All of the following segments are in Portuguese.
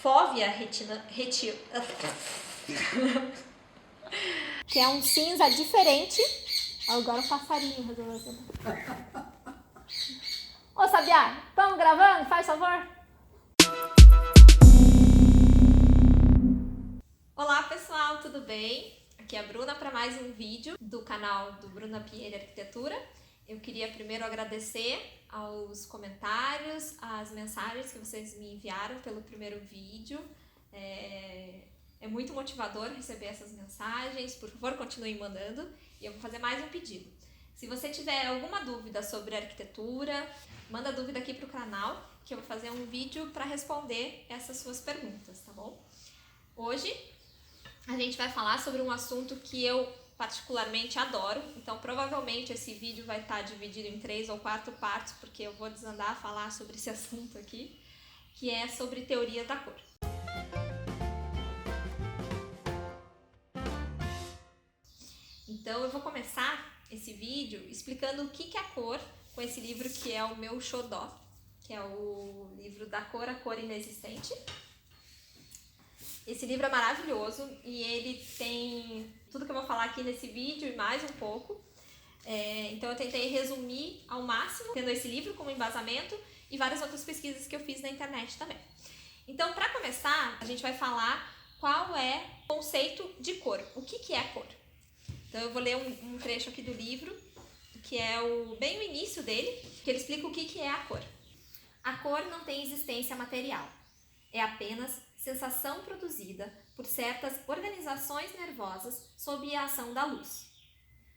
fóvea que é um cinza diferente. Agora o passarinho resolveu cantar. Ô, Sabiá, estamos gravando? Faz favor. Olá pessoal, tudo bem? Aqui é a Bruna para mais um vídeo do canal do Bruna Pinheiro Arquitetura. Eu queria primeiro agradecer aos comentários, às mensagens que vocês me enviaram pelo primeiro vídeo. É muito motivador receber essas mensagens, por favor continuem mandando e eu vou fazer mais um pedido. Se você tiver alguma dúvida sobre arquitetura, manda dúvida aqui para o canal que eu vou fazer um vídeo para responder essas suas perguntas, tá bom? Hoje a gente vai falar sobre um assunto que eu particularmente adoro, então provavelmente esse vídeo vai estar dividido em 3 ou 4 partes, porque eu vou desandar a falar sobre esse assunto aqui, que é sobre teoria da cor. Então eu vou começar esse vídeo explicando o que é a cor com esse livro que é o meu xodó, que é o livro Da Cor à Cor Inexistente. Esse livro é maravilhoso e ele tem tudo que eu vou falar aqui nesse vídeo e mais um pouco. Então eu tentei resumir ao máximo, tendo esse livro como embasamento e várias outras pesquisas que eu fiz na internet também. Então, para começar, a gente vai falar qual é o conceito de cor. O que é a cor? Então eu vou ler um trecho aqui do livro, que é bem o início dele, que ele explica o que é a cor. A cor não tem existência material. É apenas sensação produzida por certas organizações nervosas sob a ação da luz.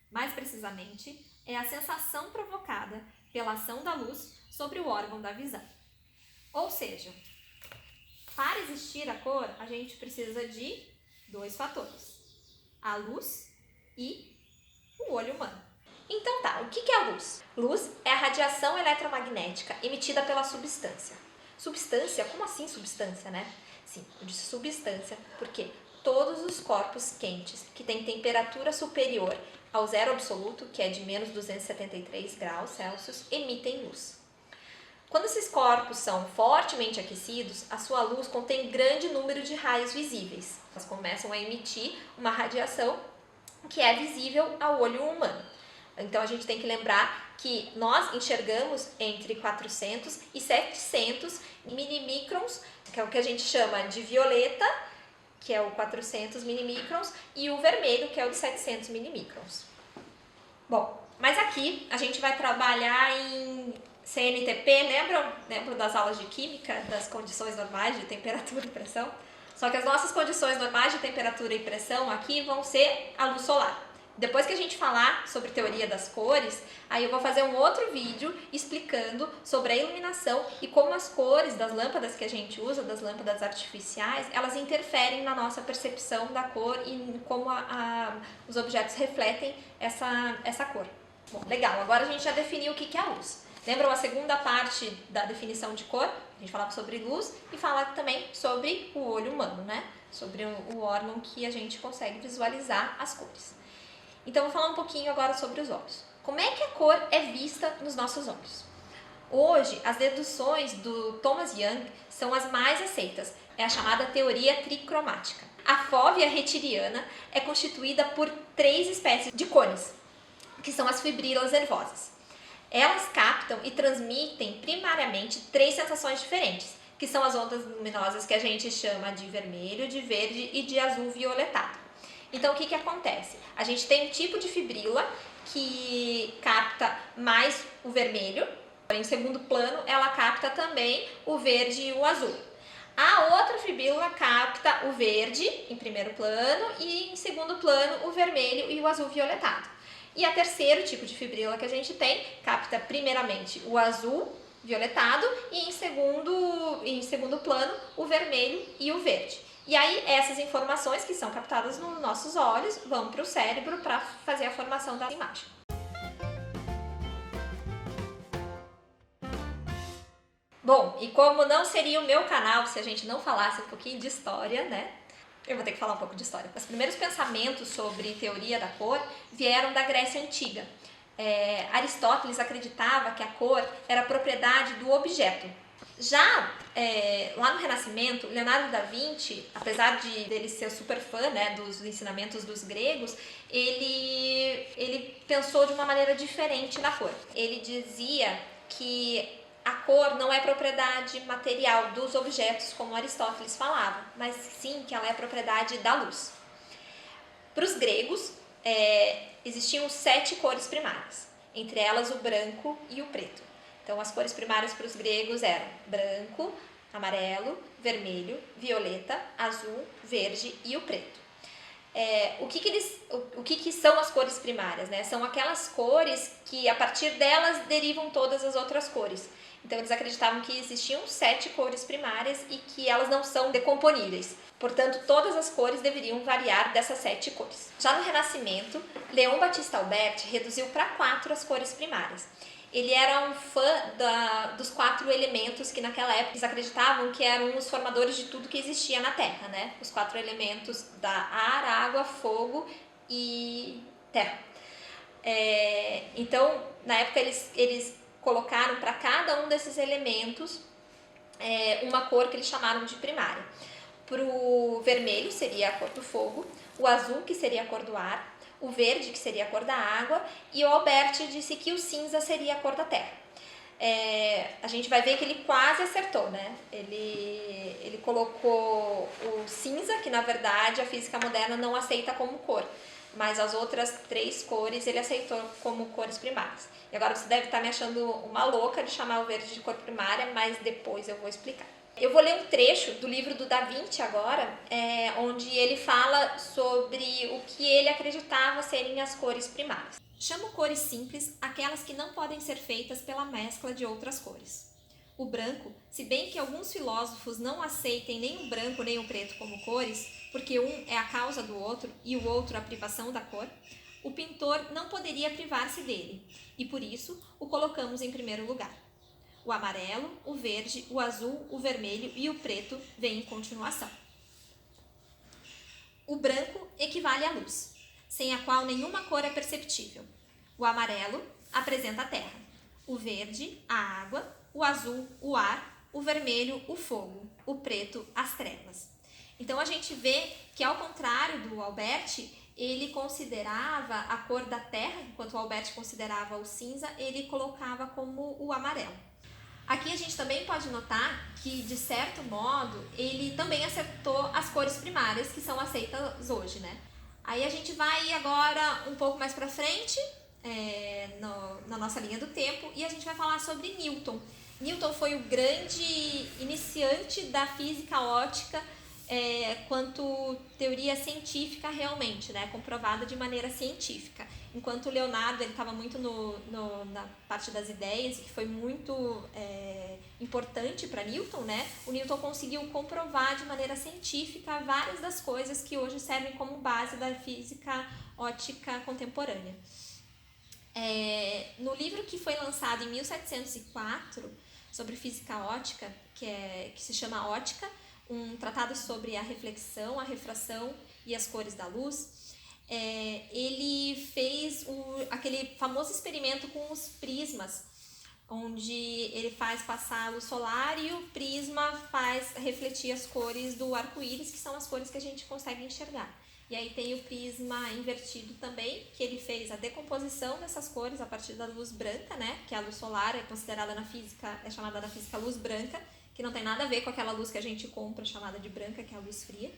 Mais precisamente, é a sensação provocada pela ação da luz sobre o órgão da visão. Ou seja, para existir a cor, a gente precisa de 2 fatores: a luz e o olho humano. Então tá, o que é a luz? Luz é a radiação eletromagnética emitida pela substância. Substância? Como assim substância, né? Sim, eu disse substância porque todos os corpos quentes que têm temperatura superior ao zero absoluto, que é de menos 273 graus Celsius, emitem luz. Quando esses corpos são fortemente aquecidos, a sua luz contém grande número de raios visíveis. Elas começam a emitir uma radiação que é visível ao olho humano. Então a gente tem que lembrar que nós enxergamos entre 400 e 700 milimicrons, que é o que a gente chama de violeta, que é o 400 milimicrons, e o vermelho, que é o de 700 milimicrons. Bom, mas aqui a gente vai trabalhar em CNTP, lembram das aulas de química, das condições normais de temperatura e pressão? Só que as nossas condições normais de temperatura e pressão aqui vão ser a luz solar. Depois que a gente falar sobre teoria das cores, aí eu vou fazer um outro vídeo explicando sobre a iluminação e como as cores das lâmpadas que a gente usa, das lâmpadas artificiais, elas interferem na nossa percepção da cor e como os objetos refletem essa cor. Bom, legal, agora a gente já definiu o que é a luz. Lembram a segunda parte da definição de cor? A gente falava sobre luz e falava também sobre o olho humano, né? Sobre o órgão que a gente consegue visualizar as cores. Então, vou falar um pouquinho agora sobre os olhos. Como é que a cor é vista nos nossos olhos? Hoje, as deduções do Thomas Young são as mais aceitas. É a chamada teoria tricromática. A fóvea retiniana é constituída por 3 espécies de cones, que são as fibrilas nervosas. Elas captam e transmitem primariamente 3 sensações diferentes, que são as ondas luminosas que a gente chama de vermelho, de verde e de azul violetado. Então, o que acontece? A gente tem um tipo de fibrila que capta mais o vermelho, em segundo plano ela capta também o verde e o azul. A outra fibrila capta o verde em primeiro plano e em segundo plano o vermelho e o azul violetado. E a terceiro tipo de fibrila que a gente tem capta primeiramente o azul violetado e em segundo plano o vermelho e o verde. E aí essas informações que são captadas nos nossos olhos vão para o cérebro para fazer a formação da imagem. Bom, e como não seria o meu canal se a gente não falasse um pouquinho de história, né? Eu vou ter que falar um pouco de história. Os primeiros pensamentos sobre teoria da cor vieram da Grécia Antiga. Aristóteles acreditava que a cor era propriedade do objeto. Já lá no Renascimento, Leonardo da Vinci, apesar dele ser super fã, né, dos ensinamentos dos gregos, ele pensou de uma maneira diferente na cor. Ele dizia que a cor não é propriedade material dos objetos, como Aristóteles falava, mas sim que ela é propriedade da luz. Para os gregos, existiam 7 cores primárias, entre elas o branco e o preto. Então, as cores primárias para os gregos eram branco, amarelo, vermelho, violeta, azul, verde e o preto. O que são as cores primárias, né? São aquelas cores que, a partir delas, derivam todas as outras cores. Então, eles acreditavam que existiam 7 cores primárias e que elas não são decomponíveis. Portanto, todas as cores deveriam variar dessas 7 cores. Já no Renascimento, Leon Battista Alberti reduziu para 4 as cores primárias. Ele era um fã dos 4 elementos que naquela época eles acreditavam que eram os formadores de tudo que existia na Terra, né? Os 4 elementos da ar, água, fogo e terra. Então, na época eles colocaram para cada um desses elementos uma cor que eles chamaram de primária. Para o vermelho seria a cor do fogo, o azul que seria a cor do ar, o verde, que seria a cor da água, e o Alberti disse que o cinza seria a cor da terra. A gente vai ver que ele quase acertou, né? Ele colocou o cinza, que na verdade a física moderna não aceita como cor, mas as outras 3 cores ele aceitou como cores primárias. E agora você deve estar me achando uma louca de chamar o verde de cor primária, mas depois eu vou explicar. Eu vou ler um trecho do livro do Da Vinci agora, onde ele fala sobre o que ele acreditava serem as cores primárias. Chamo cores simples aquelas que não podem ser feitas pela mescla de outras cores. O branco, se bem que alguns filósofos não aceitem nem o branco nem o preto como cores, porque um é a causa do outro e o outro a privação da cor, o pintor não poderia privar-se dele, e por isso o colocamos em primeiro lugar. O amarelo, o verde, o azul, o vermelho e o preto vêm em continuação. O branco equivale à luz, sem a qual nenhuma cor é perceptível. O amarelo apresenta a terra, o verde, a água, o azul, o ar, o vermelho, o fogo, o preto, as trevas. Então a gente vê que, ao contrário do Alberti, ele considerava a cor da terra, enquanto o Alberti considerava o cinza, ele colocava como o amarelo. Aqui a gente também pode notar que, de certo modo, ele também acertou as cores primárias que são aceitas hoje, né? Aí a gente vai agora um pouco mais para frente, na nossa linha do tempo, e a gente vai falar sobre Newton. Newton foi o grande iniciante da física ótica quanto teoria científica realmente, né? Comprovada de maneira científica. Enquanto o Leonardo estava muito na parte das ideias, que foi muito importante para Newton, né? O Newton conseguiu comprovar de maneira científica várias das coisas que hoje servem como base da física ótica contemporânea. No livro que foi lançado em 1704 sobre física ótica, que se chama Ótica, um tratado sobre a reflexão, a refração e as cores da luz, ele fez aquele famoso experimento com os prismas, onde ele faz passar a luz solar e o prisma faz refletir as cores do arco-íris, que são as cores que a gente consegue enxergar. E aí tem o prisma invertido também, que ele fez a decomposição dessas cores a partir da luz branca, né? Que a luz solar é considerada na física, é chamada na física luz branca, que não tem nada a ver com aquela luz que a gente compra chamada de branca, que é a luz fria.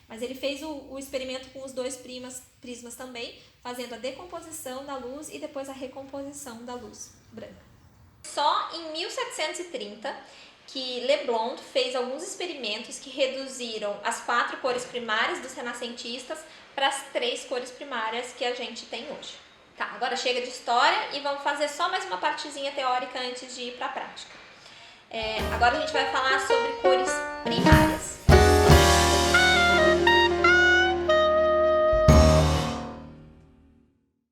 Mas ele fez o experimento com os 2 prismas também, fazendo a decomposição da luz e depois a recomposição da luz branca. Só em 1730 que Leblond fez alguns experimentos que reduziram as 4 cores primárias dos renascentistas para as 3 cores primárias que a gente tem hoje. Tá, agora chega de história e vamos fazer só mais uma partezinha teórica antes de ir para a prática. Agora a gente vai falar sobre cores primárias.